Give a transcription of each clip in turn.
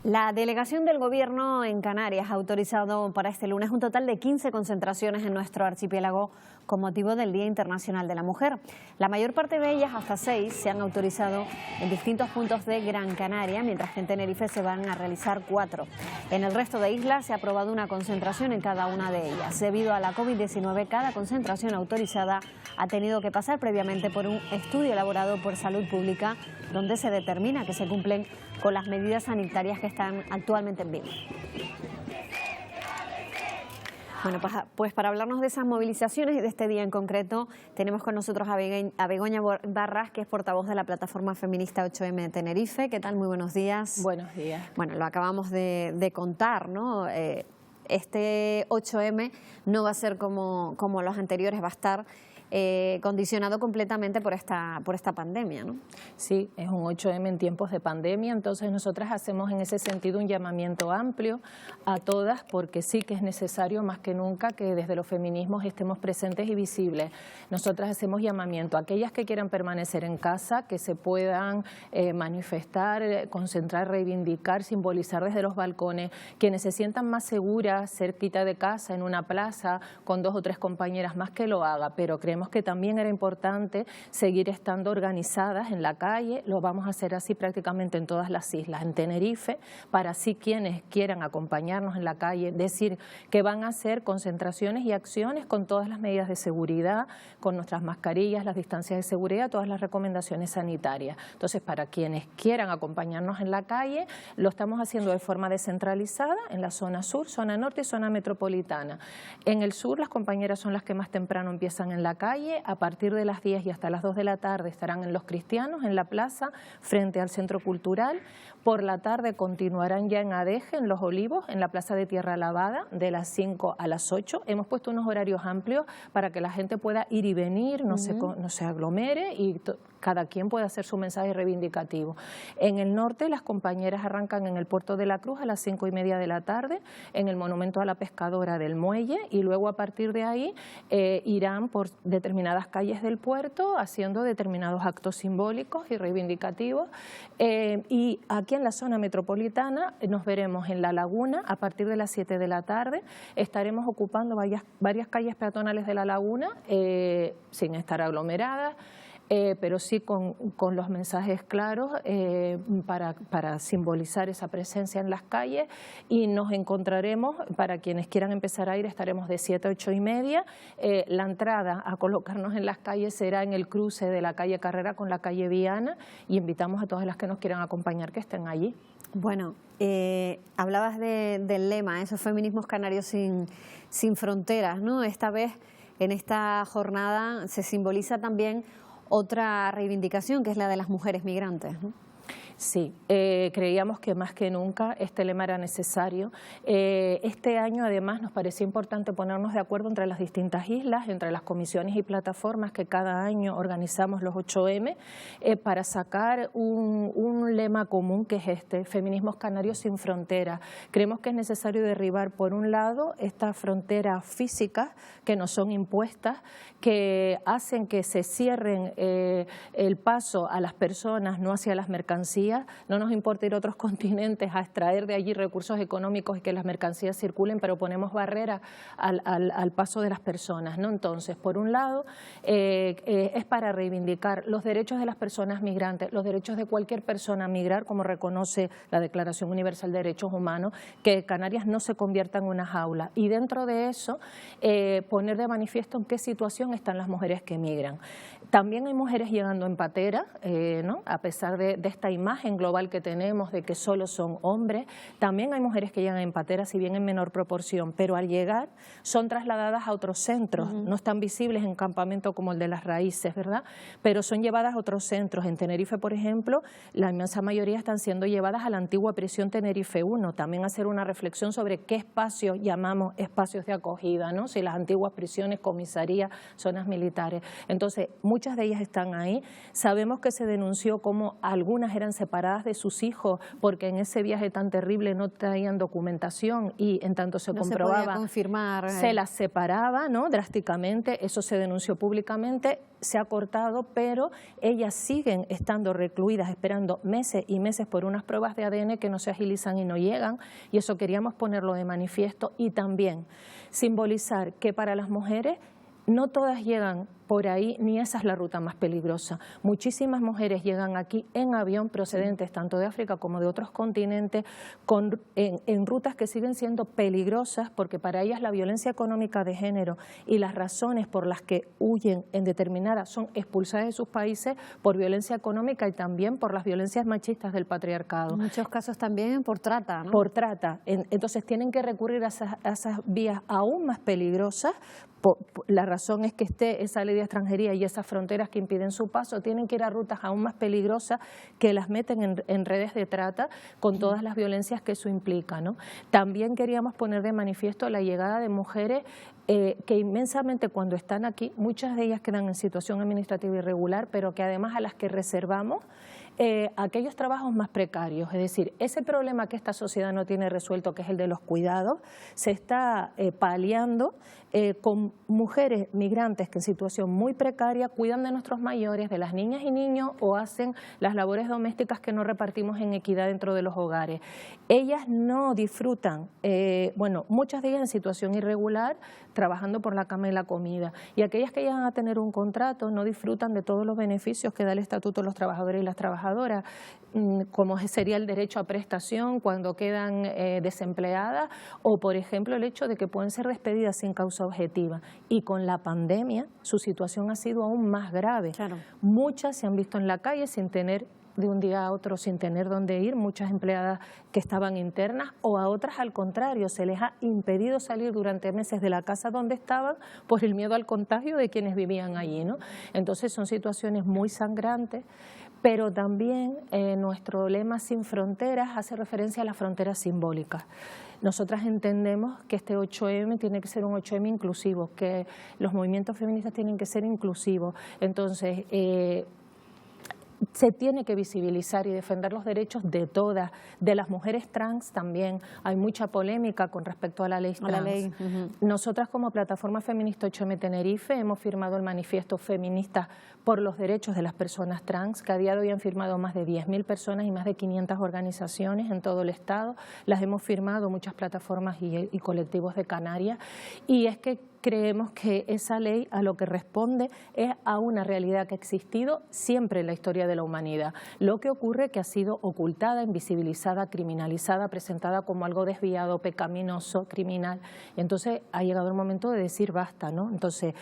La delegación del Gobierno en Canarias ha autorizado para este lunes un total de 15 concentraciones en nuestro archipiélago con motivo del Día Internacional de la Mujer. La mayor parte de ellas, hasta 6, se han autorizado en distintos puntos de Gran Canaria, mientras que en Tenerife se van a realizar 4. En el resto de islas se ha aprobado una concentración en cada una de ellas. Debido a la COVID-19, cada concentración autorizada ha tenido que pasar previamente por un estudio elaborado por Salud Pública, donde se determina que se cumplen con las medidas sanitarias que están actualmente en vigor. Bueno, pues para hablarnos de esas movilizaciones y de este día en concreto, tenemos con nosotros a Begoña Barras, que es portavoz de la plataforma feminista 8M de Tenerife. ¿Qué tal? Muy buenos días. Buenos días. Bueno, lo acabamos de contar, ¿no? Este 8M no va a ser como los anteriores, va a estar condicionado completamente por esta pandemia, ¿no? Sí, es un 8M en tiempos de pandemia, entonces nosotras hacemos en ese sentido un llamamiento amplio a todas, porque sí que es necesario más que nunca que desde los feminismos estemos presentes y visibles. Nosotras hacemos llamamiento a aquellas que quieran permanecer en casa, que se puedan manifestar, concentrar, reivindicar, simbolizar desde los balcones, quienes se sientan más seguras cerquita de casa, en una plaza, con 2 o 3 compañeras más, que lo haga, pero creemos que también era importante seguir estando organizadas en la calle. Lo vamos a hacer así prácticamente en todas las islas. En Tenerife, para así quienes quieran acompañarnos en la calle, decir que van a hacer concentraciones y acciones con todas las medidas de seguridad, con nuestras mascarillas, las distancias de seguridad, todas las recomendaciones sanitarias. Entonces, para quienes quieran acompañarnos en la calle, lo estamos haciendo de forma descentralizada en la zona sur, zona norte y zona metropolitana. En el sur, las compañeras son las que más temprano empiezan en la calle. A partir de las 10 y hasta las 2 de la tarde estarán en Los Cristianos, en la plaza, frente al Centro Cultural. Por la tarde continuarán ya en Adeje, en Los Olivos, en la Plaza de Tierra Lavada, de las 5 a las 8. Hemos puesto unos horarios amplios para que la gente pueda ir y venir, no se aglomere y cada quien pueda hacer su mensaje reivindicativo. En el norte, las compañeras arrancan en el Puerto de la Cruz a las 5:30 de la tarde, en el Monumento a la Pescadora del Muelle, y luego a partir de ahí irán por determinadas calles del puerto haciendo determinados actos simbólicos y reivindicativos. Y aquí en la zona metropolitana nos veremos en La Laguna a partir de las 7 de la tarde. Estaremos ocupando varias calles peatonales de La Laguna sin estar aglomeradas, pero sí con los mensajes claros para simbolizar esa presencia en las calles, y nos encontraremos, para quienes quieran empezar a ir, estaremos de 7 a 8:30. La entrada a colocarnos en las calles será en el cruce de la calle Carrera con la calle Viana, y invitamos a todas las que nos quieran acompañar que estén allí. Bueno, hablabas del lema, esos feminismos canarios sin fronteras, ¿no? Esta vez, en esta jornada, se simboliza también otra reivindicación, que es la de las mujeres migrantes, ¿no? Sí, creíamos que más que nunca este lema era necesario. Este año además nos parecía importante ponernos de acuerdo entre las distintas islas, entre las comisiones y plataformas que cada año organizamos los 8M, para sacar un lema común, que es este: feminismos canarios sin fronteras. Creemos que es necesario derribar, por un lado, estas fronteras físicas que nos son impuestas, que hacen que se cierren el paso a las personas, no hacia las mercancías. No nos importa ir a otros continentes a extraer de allí recursos económicos y que las mercancías circulen, pero ponemos barreras al paso de las personas, ¿no? Entonces, por un lado, es para reivindicar los derechos de las personas migrantes, los derechos de cualquier persona a migrar, como reconoce la Declaración Universal de Derechos Humanos, que Canarias no se convierta en una jaula. Y dentro de eso, poner de manifiesto en qué situación están las mujeres que migran. También hay mujeres llegando en patera, ¿no? A pesar de esta imagen global que tenemos de que solo son hombres, también hay mujeres que llegan en patera, si bien en menor proporción, pero al llegar son trasladadas a otros centros, no están visibles en campamento como el de Las Raíces, ¿verdad? Pero son llevadas a otros centros. En Tenerife, por ejemplo, la inmensa mayoría están siendo llevadas a la antigua prisión Tenerife 1, también hacer una reflexión sobre qué espacios llamamos espacios de acogida, ¿no? Si las antiguas prisiones, comisarías, zonas militares. Entonces, muchas de ellas están ahí. Sabemos que se denunció como algunas eran separadas de sus hijos porque en ese viaje tan terrible no traían documentación y en tanto se comprobaba, se podía confirmar, se las separaba, ¿no?, drásticamente. Eso se denunció públicamente, se ha cortado, pero ellas siguen estando recluidas esperando meses y meses por unas pruebas de ADN que no se agilizan y no llegan, y eso queríamos ponerlo de manifiesto, y también simbolizar que para las mujeres no todas llegan por ahí, ni esa es la ruta más peligrosa. Muchísimas mujeres llegan aquí en avión procedentes tanto de África como de otros continentes en rutas que siguen siendo peligrosas, porque para ellas la violencia económica de género y las razones por las que huyen en determinadas son expulsadas de sus países por violencia económica y también por las violencias machistas del patriarcado. En muchos casos también por trata, ¿no? Por trata. Entonces tienen que recurrir a esas vías aún más peligrosas. La razón es que esté esa ley de extranjería y esas fronteras que impiden su paso, tienen que ir a rutas aún más peligrosas que las meten en redes de trata con todas las violencias que eso implica, ¿no? También queríamos poner de manifiesto la llegada de mujeres que inmensamente cuando están aquí, muchas de ellas quedan en situación administrativa irregular, pero que además a las que reservamos aquellos trabajos más precarios, es decir, ese problema que esta sociedad no tiene resuelto, que es el de los cuidados, se está paliando con mujeres migrantes que en situación muy precaria cuidan de nuestros mayores, de las niñas y niños, o hacen las labores domésticas que no repartimos en equidad dentro de los hogares. Ellas no disfrutan, bueno, muchas de ellas en situación irregular, trabajando por la cama y la comida, y aquellas que llegan a tener un contrato no disfrutan de todos los beneficios que da el Estatuto de los Trabajadores y las Trabajadoras, como sería el derecho a prestación cuando quedan desempleadas, o por ejemplo el hecho de que pueden ser despedidas sin causa objetiva. Y con la pandemia su situación ha sido aún más grave. Claro. Muchas se han visto en la calle sin tener, de un día a otro, sin tener dónde ir, muchas empleadas que estaban internas, o a otras al contrario, se les ha impedido salir durante meses de la casa donde estaban por el miedo al contagio de quienes vivían allí, ¿no? Entonces son situaciones muy sangrantes, pero también nuestro lema Sin Fronteras hace referencia a las fronteras simbólicas. Nosotras entendemos que este 8M tiene que ser un 8M inclusivo, que los movimientos feministas tienen que ser inclusivos. Entonces, se tiene que visibilizar y defender los derechos de todas, de las mujeres trans también. Hay mucha polémica con respecto a la ley trans. Nosotras como Plataforma Feminista 8M Tenerife hemos firmado el manifiesto feminista por los derechos de las personas trans, que a día de hoy han firmado más de 10.000 personas y más de 500 organizaciones en todo el estado. Las hemos firmado muchas plataformas y colectivos de Canarias, y es que creemos que esa ley a lo que responde es a una realidad que ha existido siempre en la historia de la humanidad. Lo que ocurre es que ha sido ocultada, invisibilizada, criminalizada, presentada como algo desviado, pecaminoso, criminal. Y entonces ha llegado el momento de decir basta, ¿no? Entonces,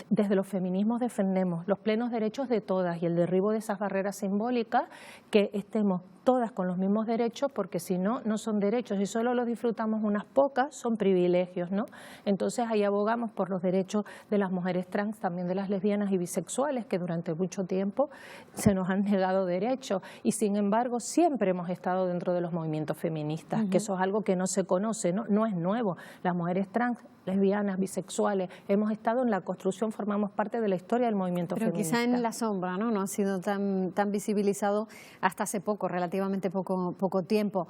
desde los feminismos defendemos los plenos derechos de todas y el derribo de esas barreras simbólicas, que estemos todas con los mismos derechos, porque si no, no son derechos. Si solo los disfrutamos unas pocas, son privilegios, ¿no? Entonces ahí abogamos por los derechos de las mujeres trans, también de las lesbianas y bisexuales, que durante mucho tiempo se nos han negado derechos, y sin embargo siempre hemos estado dentro de los movimientos feministas, que eso es algo que no se conoce, ¿no? No es nuevo. Las mujeres trans, lesbianas, bisexuales, hemos estado en la construcción, formamos parte de la historia del movimiento feminista. Pero quizá en la sombra, ¿no? No ha sido tan visibilizado hasta hace poco, relativamente poco tiempo.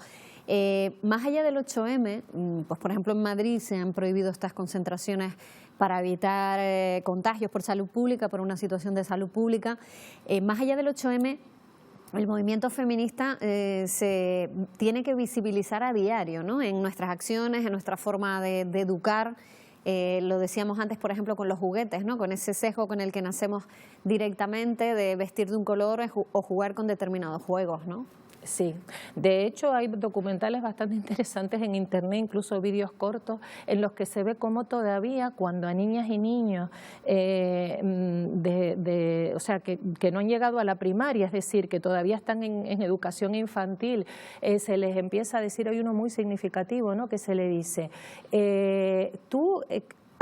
Más allá del 8M, pues por ejemplo en Madrid se han prohibido estas concentraciones para evitar contagios por salud pública, por una situación de salud pública. Más allá del 8M, el movimiento feminista se tiene que visibilizar a diario, ¿no? En nuestras acciones, en nuestra forma de educar. Lo decíamos antes, por ejemplo, con los juguetes, ¿no? Con ese sesgo con el que nacemos directamente de vestir de un color o jugar con determinados juegos, ¿no? Sí, de hecho hay documentales bastante interesantes en internet, incluso vídeos cortos, en los que se ve cómo todavía cuando a niñas y niños, o sea, que no han llegado a la primaria, es decir, que todavía están en educación infantil, se les empieza a decir, hay uno muy significativo, ¿no?, que se le dice, tú...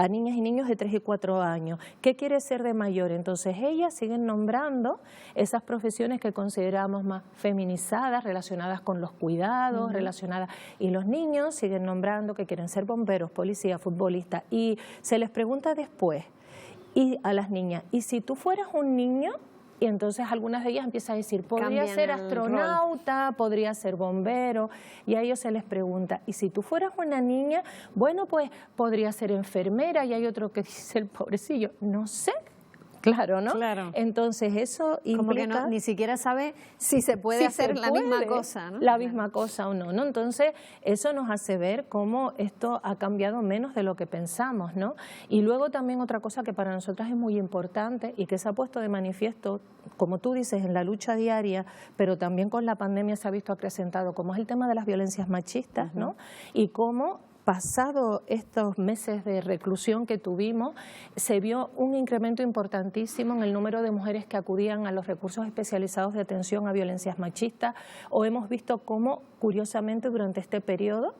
a niñas y niños de 3 y 4 años. ¿Qué quiere ser de mayor? Entonces ellas siguen nombrando esas profesiones que consideramos más feminizadas, relacionadas con los cuidados, relacionadas, y los niños siguen nombrando que quieren ser bomberos, policías, futbolistas, y se les pregunta después, y a las niñas, ¿y si tú fueras un niño? y entonces algunas de ellas empiezan a decir, podría Cambian ser el astronauta, podría ser bombero, y a ellos se les pregunta, ¿y si tú fueras una niña? Bueno, pues podría ser enfermera, y hay otro que dice, el pobrecillo, no sé. Claro, ¿no? Claro. Entonces eso implica... Como que no, ni siquiera sabe si se puede hacer la misma cosa, ¿no? La misma cosa o no, ¿no? Entonces eso nos hace ver cómo esto ha cambiado menos de lo que pensamos, ¿no? Y luego también otra cosa que para nosotras es muy importante y que se ha puesto de manifiesto, como tú dices, en la lucha diaria, pero también con la pandemia se ha visto acrecentado, como es el tema de las violencias machistas, ¿no? Y cómo pasado estos meses de reclusión que tuvimos, se vio un incremento importantísimo en el número de mujeres que acudían a los recursos especializados de atención a violencias machistas, o hemos visto cómo, curiosamente, durante este periodo,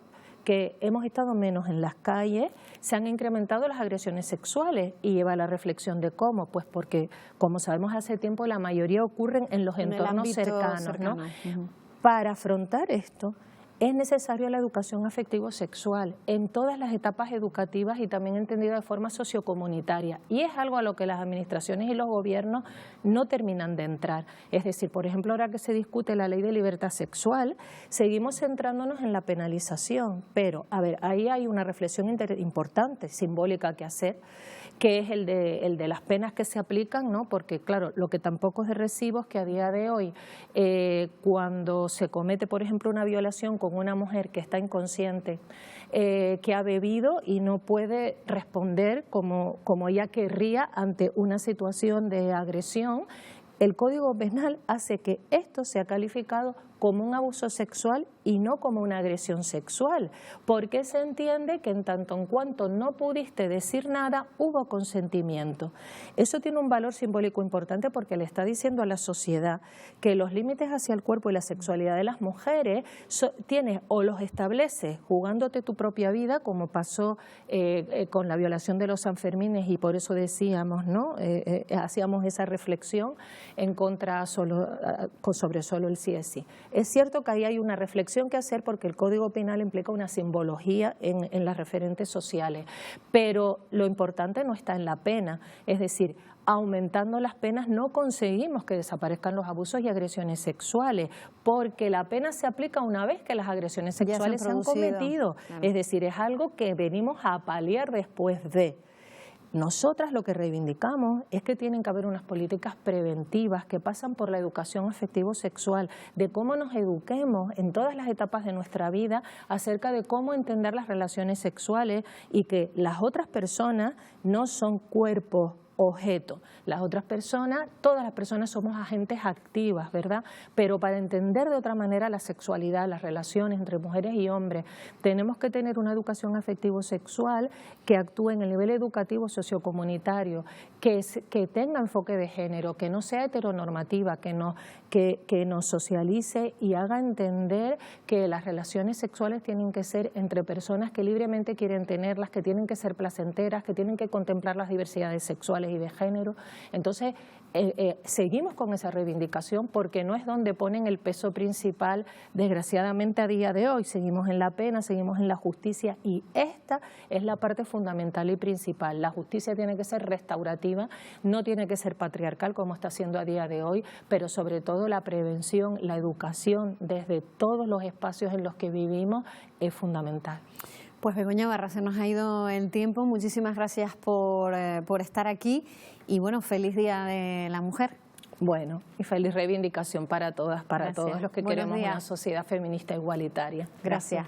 que hemos estado menos en las calles, se han incrementado las agresiones sexuales, y lleva a la reflexión de cómo, pues porque, como sabemos hace tiempo, la mayoría ocurren en los entornos cercanos, ¿no? Para afrontar esto, es necesaria la educación afectivo-sexual en todas las etapas educativas y también entendida de forma sociocomunitaria. Y es algo a lo que las administraciones y los gobiernos no terminan de entrar. Es decir, por ejemplo, ahora que se discute la ley de libertad sexual, seguimos centrándonos en la penalización. Pero, a ver, ahí hay una reflexión importante, simbólica que hacer, que es el de las penas que se aplican, ¿no? Porque, claro, lo que tampoco es de recibo es que a día de hoy, cuando se comete, por ejemplo, una violación con una mujer que está inconsciente, que ha bebido y no puede responder como ella querría ante una situación de agresión, el Código Penal hace que esto sea calificado como un abuso sexual y no como una agresión sexual, porque se entiende que en tanto en cuanto no pudiste decir nada, hubo consentimiento. Eso tiene un valor simbólico importante porque le está diciendo a la sociedad que los límites hacia el cuerpo y la sexualidad de las mujeres tienes o los estableces jugándote tu propia vida, como pasó con la violación de los Sanfermines, y por eso decíamos, ¿no? Hacíamos esa reflexión en contra sobre solo el sí es sí. Es cierto que ahí hay una reflexión que hacer porque el Código Penal implica una simbología en las referentes sociales, pero lo importante no está en la pena, es decir, aumentando las penas no conseguimos que desaparezcan los abusos y agresiones sexuales, porque la pena se aplica una vez que las agresiones sexuales se han cometido, claro. Es decir, es algo que venimos a paliar después de. Nosotras lo que reivindicamos es que tienen que haber unas políticas preventivas que pasan por la educación afectivo-sexual, de cómo nos eduquemos en todas las etapas de nuestra vida acerca de cómo entender las relaciones sexuales y que las otras personas no son cuerpos objeto. Las otras personas, todas las personas somos agentes activas, ¿verdad? Pero para entender de otra manera la sexualidad, las relaciones entre mujeres y hombres, tenemos que tener una educación afectivo-sexual que actúe en el nivel educativo sociocomunitario, que tenga enfoque de género, que no sea heteronormativa, que nos socialice y haga entender que las relaciones sexuales tienen que ser entre personas que libremente quieren tenerlas, que tienen que ser placenteras, que tienen que contemplar las diversidades sexuales y de género. Entonces, seguimos con esa reivindicación porque no es donde ponen el peso principal, desgraciadamente a día de hoy. Seguimos en la pena, seguimos en la justicia y esta es la parte fundamental y principal. La justicia tiene que ser restaurativa, no tiene que ser patriarcal como está siendo a día de hoy, pero sobre todo la prevención, la educación desde todos los espacios en los que vivimos es fundamental. Pues Begoña Barra, se nos ha ido el tiempo. Muchísimas gracias por estar aquí y bueno, feliz Día de la Mujer. Bueno, y feliz reivindicación para todas, para todos los que queremos una sociedad feminista igualitaria. Gracias.